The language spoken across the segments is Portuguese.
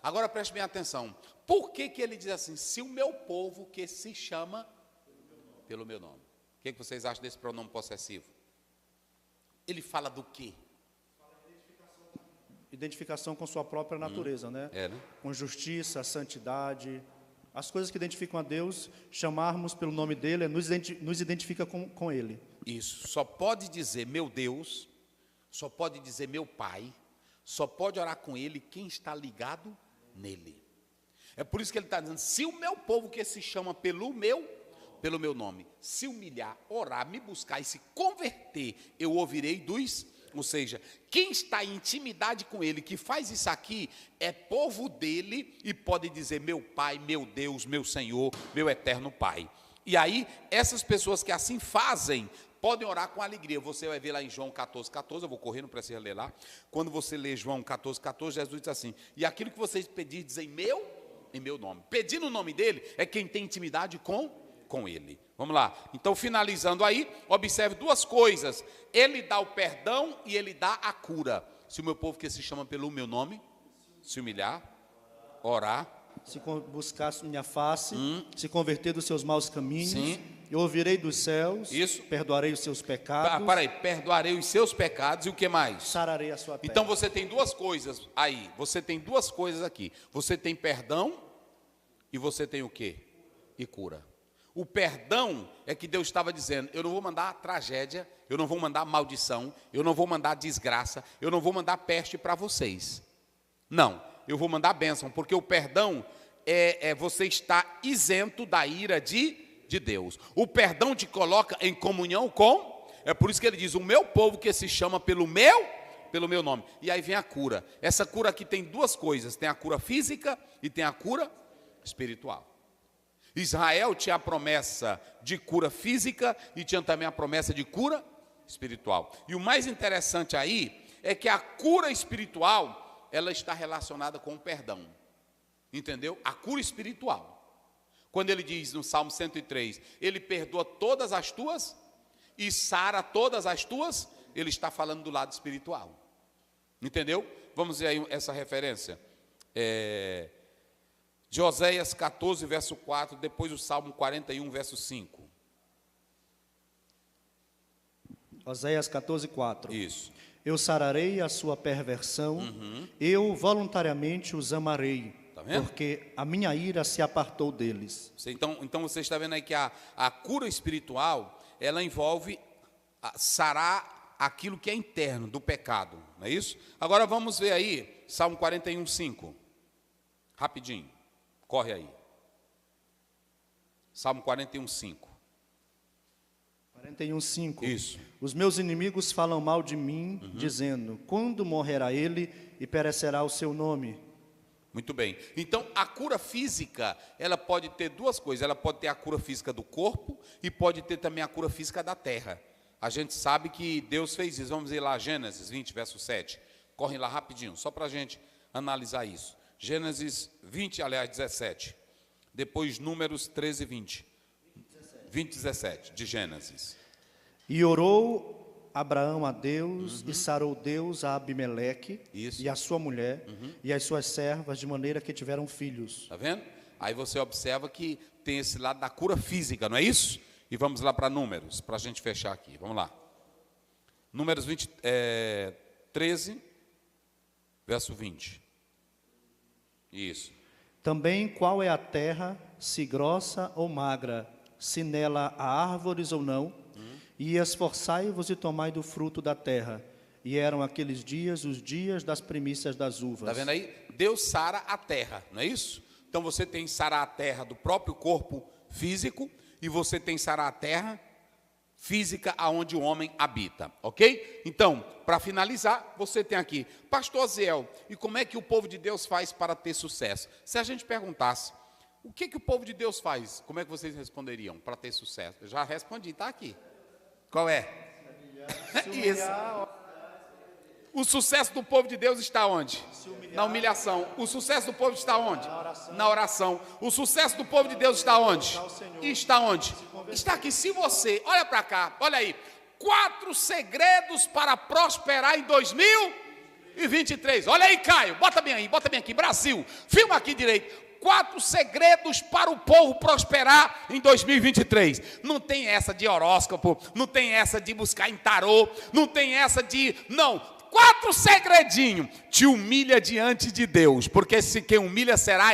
Agora preste bem atenção. Por que ele diz assim, se o meu povo que se chama pelo meu nome? O que vocês acham desse pronome possessivo? Ele fala do quê? Identificação com sua própria natureza, né? Né? Com justiça, santidade, as coisas que identificam a Deus, chamarmos pelo nome dele, nos identifica com ele. Isso, só pode dizer meu Deus, só pode dizer meu Pai, só pode orar com ele quem está ligado nele. É por isso que ele está dizendo, se o meu povo que se chama pelo meu nome, se humilhar, orar, me buscar e se converter, eu ouvirei dos... Ou seja, quem está em intimidade com ele, que faz isso aqui, é povo dele e pode dizer meu Pai, meu Deus, meu Senhor, meu eterno Pai. E aí, essas pessoas que assim fazem, podem orar com alegria. Você vai ver lá em João 14:14, eu vou correr, não precisa ler lá. Quando você lê João 14:14, Jesus diz assim, e aquilo que vocês pedirem, dizem em meu nome. Pedir no nome dele é quem tem intimidade com ele. Vamos lá. Então, finalizando aí, observe duas coisas. Ele dá o perdão e ele dá a cura. Se o meu povo que se chama pelo meu nome, se humilhar, orar, se buscar minha face, se converter dos seus maus caminhos, sim, eu ouvirei dos céus, isso, perdoarei os seus pecados. Perdoarei os seus pecados e o que mais? Sararei a sua terra. Então você tem duas coisas aí, você tem duas coisas aqui. Você tem perdão e você tem o quê? E cura. O perdão é que Deus estava dizendo, eu não vou mandar tragédia, eu não vou mandar maldição, eu não vou mandar desgraça, eu não vou mandar peste para vocês. Não, eu vou mandar bênção, porque o perdão é você estar isento da ira de Deus. O perdão te coloca em comunhão com, é por isso que ele diz, o meu povo que se chama pelo meu nome. E aí vem a cura. Essa cura aqui tem duas coisas, tem a cura física e tem a cura espiritual. Israel tinha a promessa de cura física e tinha também a promessa de cura espiritual. E o mais interessante aí é que a cura espiritual, ela está relacionada com o perdão. Entendeu? A cura espiritual. Quando ele diz no Salmo 103, ele perdoa todas as tuas e sara todas as tuas, ele está falando do lado espiritual. Entendeu? Vamos ver aí essa referência. De Oséias 14, verso 4, depois o Salmo 41, verso 5. Oséias 14, 4. Isso. Eu sararei a sua perversão, eu voluntariamente os amarei, tá vendo? Porque a minha ira se apartou deles. Então você está vendo aí que a cura espiritual, ela envolve sarar aquilo que é interno do pecado, não é isso? Agora vamos ver aí, Salmo 41, 5. Rapidinho. Corre aí. Salmo 41, 5. 41, 5. Isso. Os meus inimigos falam mal de mim, dizendo, quando morrerá ele e perecerá o seu nome? Muito bem. Então, a cura física, ela pode ter duas coisas. Ela pode ter a cura física do corpo e pode ter também a cura física da terra. A gente sabe que Deus fez isso. Vamos ir lá, Gênesis 20, verso 7. Corre lá rapidinho, só para a gente analisar isso. Gênesis 20, aliás, 17. Depois Números 13, 20. 20, 17, de Gênesis. E orou Abraão a Deus, e sarou Deus a Abimeleque, isso, e a sua mulher, e as suas servas, de maneira que tiveram filhos. Está vendo? Aí você observa que tem esse lado da cura física, não é isso? E vamos lá para Números, para a gente fechar aqui. Vamos lá. Números 13, verso 20. Isso. Também qual é a terra, se grossa ou magra, se nela há árvores ou não, e esforçai-vos e tomai do fruto da terra. E eram aqueles dias os dias das primícias das uvas. Está vendo aí? Deus sara a terra, não é isso? Então você tem sarar a terra do próprio corpo físico e você tem sarar a terra física aonde o homem habita, ok? Então, para finalizar, você tem aqui, Pastor Ziel, e como é que o povo de Deus faz para ter sucesso? Se a gente perguntasse, o que o povo de Deus faz? Como é que vocês responderiam para ter sucesso? Eu já respondi, está aqui. Qual é? Isso. O sucesso do povo de Deus está onde? Na humilhação. O sucesso do povo está onde? Na oração. O sucesso do povo de Deus está onde? Está onde? Está aqui. Se você, olha para cá, olha aí. 4 segredos para prosperar em 2020. 2023. Olha aí, Caio, bota bem aqui, Brasil, filma aqui direito. 4 segredos para o povo prosperar em 2023. Não tem essa de horóscopo, não tem essa de buscar em tarô, não tem essa de... Não, 4 segredinhos. Te humilha diante de Deus, porque se quem humilha será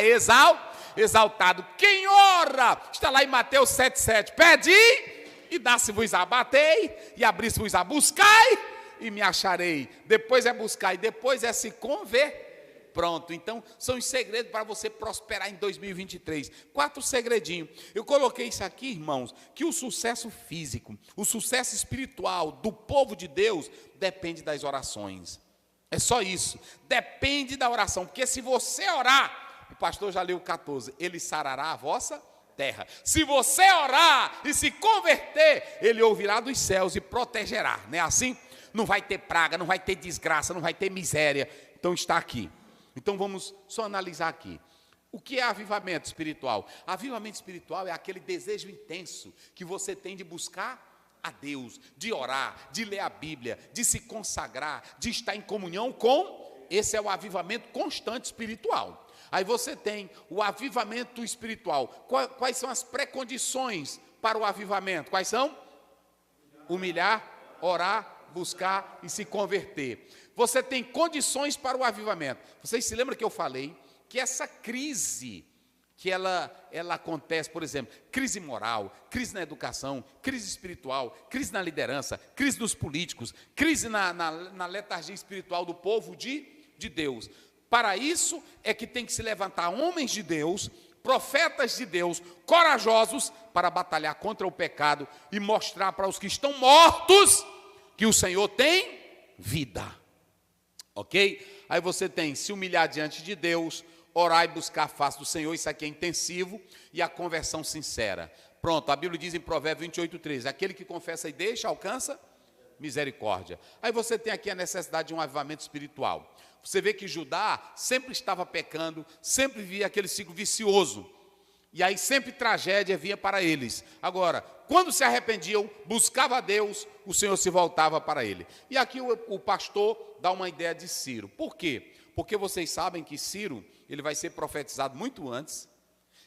exaltado. Quem ora, está lá em Mateus 7,7. Pedi e dá-se-vos-á, batei e abri-se-vos-á, buscai e me acharei. Depois é buscar e depois é se converter. Pronto, então são os segredos para você prosperar em 2023. 4 segredinhos. Eu coloquei isso aqui, irmãos, que o sucesso físico, o sucesso espiritual do povo de Deus depende das orações. É só isso. Depende da oração. Porque se você orar, o pastor já leu 14, ele sarará a vossa terra. Se você orar e se converter, ele ouvirá dos céus e protegerá. Não é assim? Não vai ter praga, não vai ter desgraça, não vai ter miséria. Então está aqui. Então vamos só analisar aqui. O que é avivamento espiritual? Avivamento espiritual é aquele desejo intenso que você tem de buscar a Deus, de orar, de ler a Bíblia, de se consagrar, de estar em comunhão com... Esse é o avivamento constante espiritual. Aí você tem o avivamento espiritual. Quais são as precondições para o avivamento? Quais são? Humilhar, orar, buscar e se converter. Você tem condições para o avivamento. Vocês se lembram que eu falei que essa crise, que ela acontece, por exemplo, crise moral, crise na educação, crise espiritual, crise na liderança, crise dos políticos, crise na letargia espiritual do povo de Deus. Para isso é que tem que se levantar homens de Deus, profetas de Deus, corajosos, para batalhar contra o pecado e mostrar para os que estão mortos que o Senhor tem vida. Ok? Aí você tem se humilhar diante de Deus, orar e buscar a face do Senhor, isso aqui é intensivo, e a conversão sincera. Pronto, a Bíblia diz em Provérbios 28:13, aquele que confessa e deixa, alcança misericórdia. Aí você tem aqui a necessidade de um avivamento espiritual. Você vê que Judá sempre estava pecando, sempre via aquele ciclo vicioso. E aí sempre tragédia vinha para eles. Agora, quando se arrependiam, buscava a Deus, o Senhor se voltava para ele. E aqui o pastor dá uma ideia de Ciro. Por quê? Porque vocês sabem que Ciro, ele vai ser profetizado muito antes.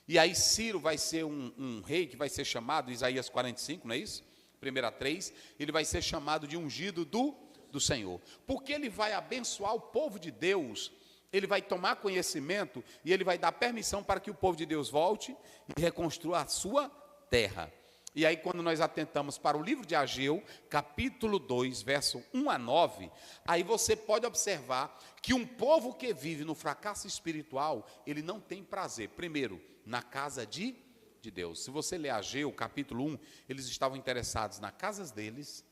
E aí Ciro vai ser um rei que vai ser chamado, Isaías 45, não é isso? 1:3, ele vai ser chamado de ungido do Senhor. Porque ele vai abençoar o povo de Deus. Ele vai tomar conhecimento e ele vai dar permissão para que o povo de Deus volte e reconstrua a sua terra. E aí quando nós atentamos para o livro de Ageu, capítulo 2, verso 1 a 9, aí você pode observar que um povo que vive no fracasso espiritual, ele não tem prazer, primeiro, na casa de Deus. Se você ler Ageu, capítulo 1, eles estavam interessados na casa deles,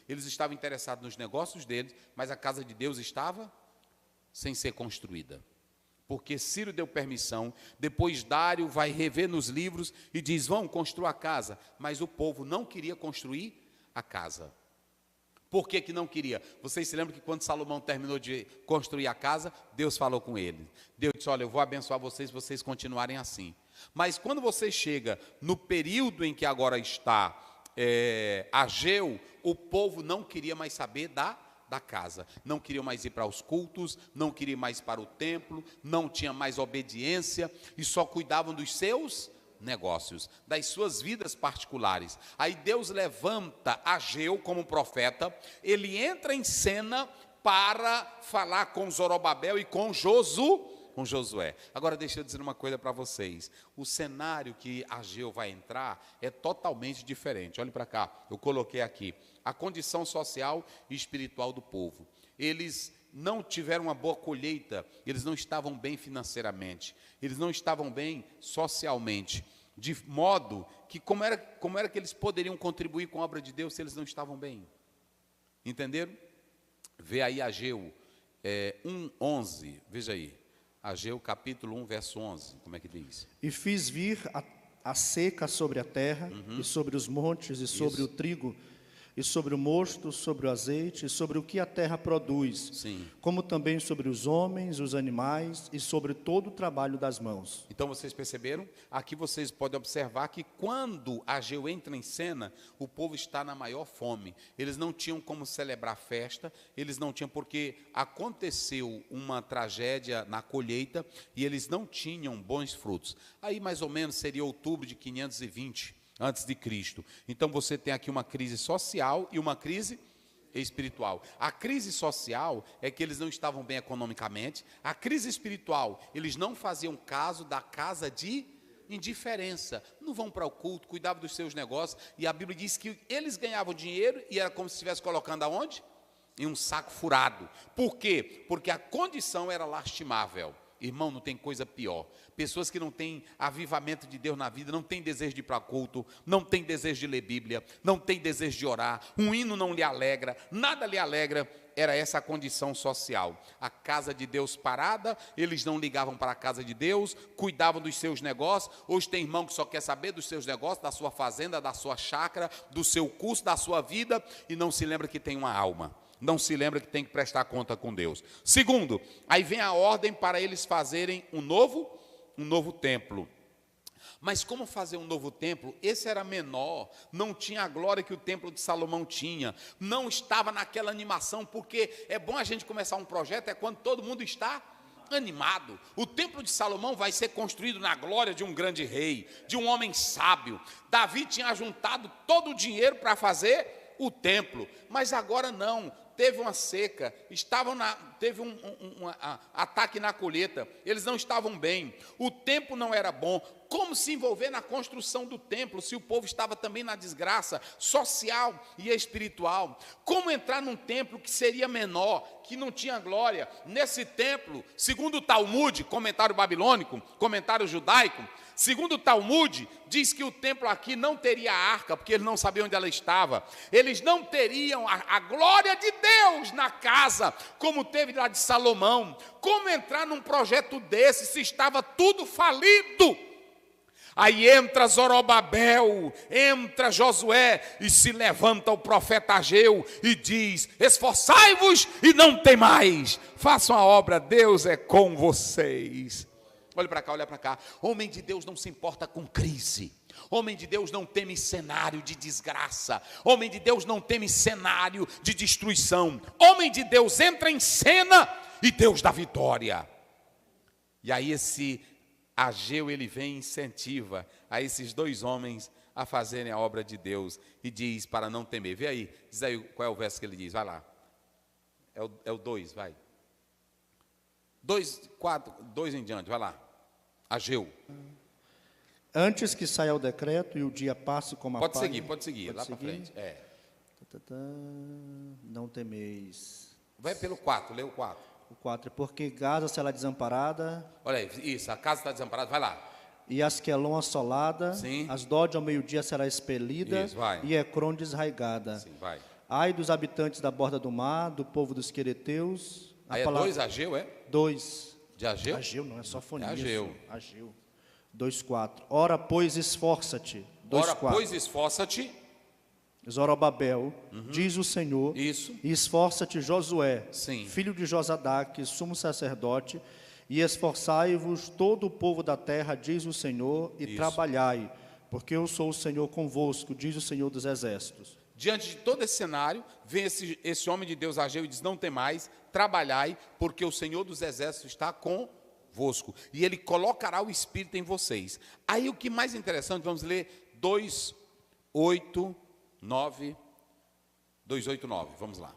eles estavam interessados nos negócios deles, mas a casa de Deus estava sem ser construída, porque Ciro deu permissão, depois Dário vai rever nos livros e diz, vão construir a casa, mas o povo não queria construir a casa. Por que não queria? Vocês se lembram que quando Salomão terminou de construir a casa, Deus falou com ele, Deus disse, olha, eu vou abençoar vocês, se vocês continuarem assim. Mas quando você chega no período em que agora está Ageu, o povo não queria mais saber da casa, não queriam mais ir para os cultos, não queriam mais ir para o templo, não tinha mais obediência e só cuidavam dos seus negócios, das suas vidas particulares. Aí Deus levanta Ageu como profeta, ele entra em cena para falar com Zorobabel e com Josué. Agora deixa eu dizer uma coisa para vocês, o cenário que Ageu vai entrar é totalmente diferente. Olhe para cá, eu coloquei aqui a condição social e espiritual do povo. Eles não tiveram uma boa colheita, eles não estavam bem financeiramente, eles não estavam bem socialmente, de modo que como era que eles poderiam contribuir com a obra de Deus se eles não estavam bem? Entenderam? Vê aí Ageu 1:11, veja aí. Ageu capítulo 1, verso 11, como é que diz? E fiz vir a seca sobre a terra, e sobre os montes, e sobre o trigo, e sobre o mosto, sobre o azeite, e sobre o que a terra produz, Sim. como também sobre os homens, os animais, e sobre todo o trabalho das mãos. Então vocês perceberam? Aqui vocês podem observar que quando Ageu entra em cena, o povo está na maior fome. Eles não tinham como celebrar festa, eles não tinham, porque aconteceu uma tragédia na colheita e eles não tinham bons frutos. Aí mais ou menos seria outubro de 520 antes de Cristo. Então você tem aqui uma crise social e uma crise espiritual. A crise social é que eles não estavam bem economicamente. A crise espiritual, eles não faziam caso da casa de indiferença. Não vão para o culto, cuidavam dos seus negócios. E a Bíblia diz que eles ganhavam dinheiro e era como se estivesse colocando aonde? Em um saco furado. Por quê? Porque a condição era lastimável. Irmão, não tem coisa pior. Pessoas que não têm avivamento de Deus na vida, não têm desejo de ir para culto, não têm desejo de ler Bíblia, não têm desejo de orar, um hino não lhe alegra, nada lhe alegra. Era essa a condição social. A casa de Deus parada, eles não ligavam para a casa de Deus, cuidavam dos seus negócios. Hoje tem irmão que só quer saber dos seus negócios, da sua fazenda, da sua chácara, do seu curso, da sua vida, e não se lembra que tem uma alma. Não se lembra que tem que prestar conta com Deus. Segundo, aí vem a ordem para eles fazerem um novo templo. Mas como fazer um novo templo? Esse era menor, não tinha a glória que o templo de Salomão tinha, não estava naquela animação, porque é bom a gente começar um projeto, é quando todo mundo está animado. O templo de Salomão vai ser construído na glória de um grande rei, de um homem sábio. Davi tinha juntado todo o dinheiro para fazer o templo, mas agora não. Teve uma seca, teve um ataque na colheita, eles não estavam bem, o tempo não era bom. Como se envolver na construção do templo, se o povo estava também na desgraça social e espiritual? Como entrar num templo que seria menor, que não tinha glória? Nesse templo, segundo o Talmud, comentário babilônico, comentário judaico, segundo o Talmud, diz que o templo aqui não teria arca, porque eles não sabiam onde ela estava. Eles não teriam a glória de Deus na casa, como teve lá de Salomão. Como entrar num projeto desse, se estava tudo falido? Aí entra Zorobabel, entra Josué, e se levanta o profeta Ageu e diz: esforçai-vos e não temais, façam a obra, Deus é com vocês. Olha para cá, olha para cá. Homem de Deus não se importa com crise. Homem de Deus não teme cenário de desgraça. Homem de Deus não teme cenário de destruição. Homem de Deus entra em cena e Deus dá vitória. E aí esse Ageu, ele vem e incentiva a esses dois homens a fazerem a obra de Deus. E diz para não temer. Vê aí, diz aí qual é o verso que ele diz. Vai lá. É o 2, vai. 2, 4, 2 em diante, vai lá. Ageu. Antes que saia o decreto e o dia passe como a palha... Pode seguir, lá para frente. Não temeis. Vai pelo 4, lê o 4. O 4 é porque Gaza será desamparada. Olha aí, isso, a casa está desamparada, vai lá. E Asquelon assolada. Sim. Asdod ao meio-dia será expelida. Isso, vai. E Ecrom desraigada. Sim, vai. Ai dos habitantes da borda do mar, do povo dos quereteus. Aí é 2 Ageu, é? 2. De Ageu? Ageu não, é sofonias. É Ageu. 2:4. Ora, pois, esforça-te. 2:4. Ora, pois, esforça-te. Zorobabel, diz o Senhor. Isso. E esforça-te, Josué, Sim. filho de Josadaque, sumo sacerdote, e esforçai-vos todo o povo da terra, diz o Senhor, e Isso. trabalhai, porque eu sou o Senhor convosco, diz o Senhor dos exércitos. Diante de todo esse cenário, vem esse homem de Deus, Ageu, e diz: não temais, trabalhai, porque o Senhor dos exércitos está convosco, e Ele colocará o Espírito em vocês. Aí o que mais interessante, vamos ler 2:8-9, vamos lá.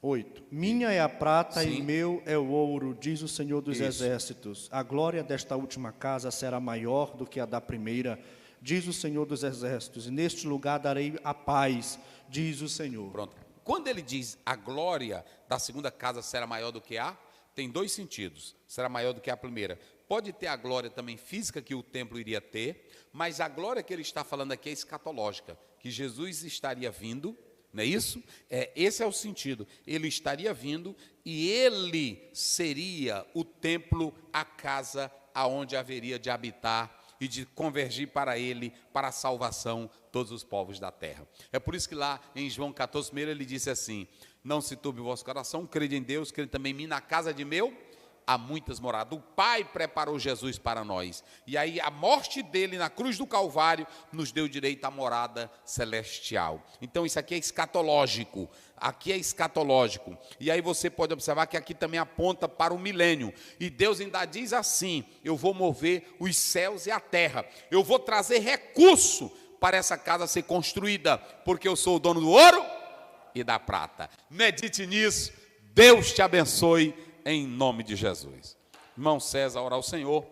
8. Minha é a prata Sim. e meu é o ouro, diz o Senhor dos Isso. exércitos. A glória desta última casa será maior do que a da primeira, diz o Senhor dos exércitos. E neste lugar darei a paz, diz o Senhor. Pronto. Quando ele diz a glória da segunda casa será maior do que a, tem dois sentidos. Será maior do que a primeira. Pode ter a glória também física que o templo iria ter, mas a glória que ele está falando aqui é escatológica, que Jesus estaria vindo, não é isso? Esse é o sentido. Ele estaria vindo e ele seria o templo, a casa aonde haveria de habitar e de convergir para ele, para a salvação todos os povos da terra. É por isso que lá em João 14, ele disse assim: não se turbe o vosso coração, crede em Deus, crede também em mim, na casa de meu há muitas moradas. O Pai preparou Jesus para nós. E aí a morte dele na cruz do Calvário nos deu direito à morada celestial. Então isso aqui é escatológico. Aqui é escatológico. E aí você pode observar que aqui também aponta para o milênio. E Deus ainda diz assim: eu vou mover os céus e a terra. Eu vou trazer recurso para essa casa ser construída, porque eu sou o dono do ouro e da prata. Medite nisso. Deus te abençoe em nome de Jesus. Irmão César, orar ao Senhor.